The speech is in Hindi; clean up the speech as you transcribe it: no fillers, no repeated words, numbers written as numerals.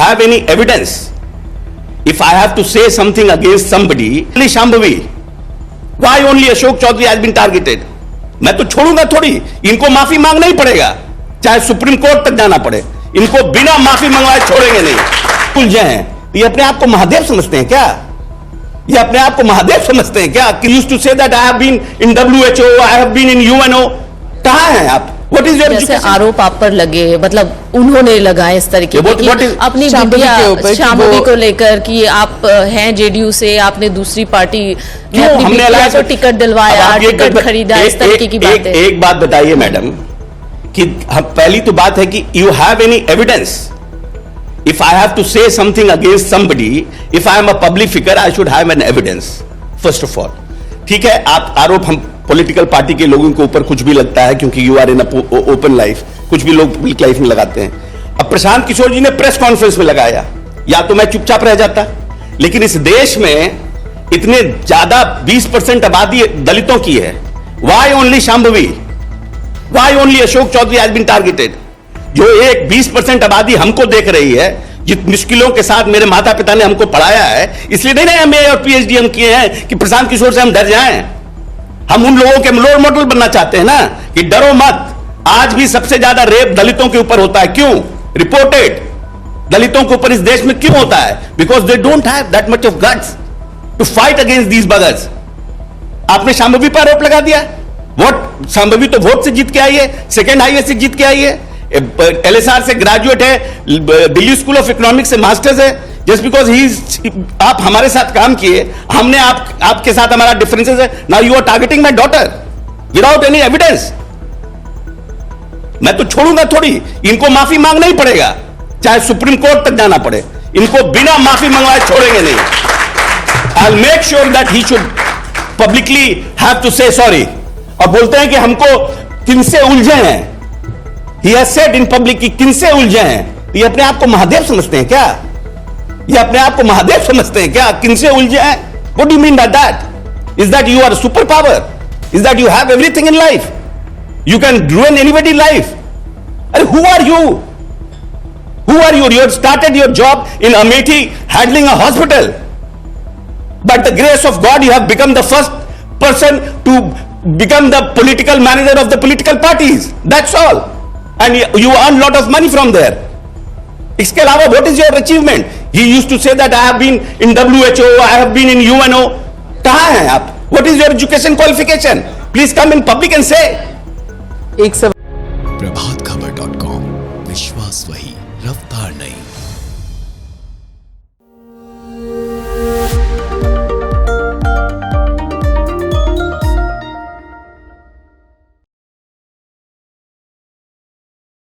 have any evidence, if I have to say something against somebody, only Shambhavi, why only Ashok Chaudhary has been targeted? मैं तो छोड़ूंगा थोड़ी, इनको माफी मांगना ही पड़ेगा, चाहे सुप्रीम कोर्ट तक जाना पड़े, इनको बिना माफी मंगवाए छोड़ेंगे नहीं। उलझे हैं, ये अपने आप को महादेव समझते हैं क्या? ये अपने आप को महादेव समझते हैं क्या? Used to say that I have been in WHO, I have been in UNO। कहां हैं आप? What is your जैसे education? आरोप आप पर लगे, मतलब उन्होंने लगाए इस तरीके What की is- अपनी शांभवी बिटिया के ऊपर कि शांभवी वो- को लेकर कि आप हैं JDU से, आपने दूसरी पार्टी में क्यों? अपनी हमने बिटिया अलग- को टिकट दिलवाया, अब आप ये टिकट खरीदा, इस तरीके की बातें। एक बात बताइए मैडम कि पहली तो बात है कि you have any evidence, if I have to say something against somebody, if I am a public figure, I should have an evidence first of all. ठीक है, आप आरोप हम पॉलिटिकल पार्टी के लोगों के ऊपर कुछ भी लगता है क्योंकि you are in open life, कुछ भी लोग पब्लिक लाइफ में लगाते हैं। अब प्रशांत किशोर जी ने प्रेस कॉन्फ्रेंस में लगाया, या तो मैं चुपचाप रह जाता, लेकिन इस देश में इतने ज्यादा 20% आबादी दलितों की है, why only Shambhavi, why only Ashok Chaudhary has been targeted? जो एक 20% आबादी हमको देख रही है, जित मुश्किलों के साथ मेरे माता पिता ने हमको पढ़ाया है, इसलिए नहीं ना MA और PhD हम किए हैं कि प्रशांत किशोर से हम डर जाएं। हम उन लोगों के रोल मॉडल बनना चाहते हैं ना कि डरो मत। आज भी सबसे ज्यादा रेप दलितों के ऊपर होता है, क्यों? रिपोर्टेड दलितों के ऊपर इस देश में क्यों होता है? Because they don't have that much of guts to fight against these buggers. आपने शांभवी पर आरोप लगा दिया। वोट, शांभवी तो वोट से जीत के आई है, सेकेंड हाईएस्ट से जीत के आई है, LSR से ग्रेजुएट है, दिल्ली स्कूल ऑफ इकोनॉमिक्स से मास्टर्स है। जस्ट बिकॉज ही, आप हमारे साथ काम किए, हमने आपके साथ हमारा डिफरेंसेस है, now you are targeting my daughter without any evidence. मैं तो छोड़ूंगा थोड़ी, इनको माफी मांगना ही पड़ेगा, चाहे सुप्रीम कोर्ट तक जाना पड़े, इनको बिना माफी मंगवाए छोड़ेंगे नहीं। I will make sure that he should publicly have to say sorry. और बोलते हैं कि हमको किनसे उलझे हैं, he has said in public कि किनसे उलझे हैं। ये अपने आप को महादेव समझते हैं क्या? ये अपने आप को महादेव समझते हैं क्या? किनसे उलझे हैं? What do you mean by that? Is that you are super power? Is that you have everything in life? You can ruin anybody's life. And who are you? Who are you? You have started your job in Amethi handling a hospital. By the grace of God, you have become the first person to become the political manager of the political parties. That's all. And you earn lot of money from there. इसके अलावा what is your achievement? He used to say that I have been in WHO, I have been in UNO. कहाँ हैं आप? What is your education qualification? Please come in public and say. एक सवाल प्रभातखबर.com, विश्वास वही, रफ्तार नहीं।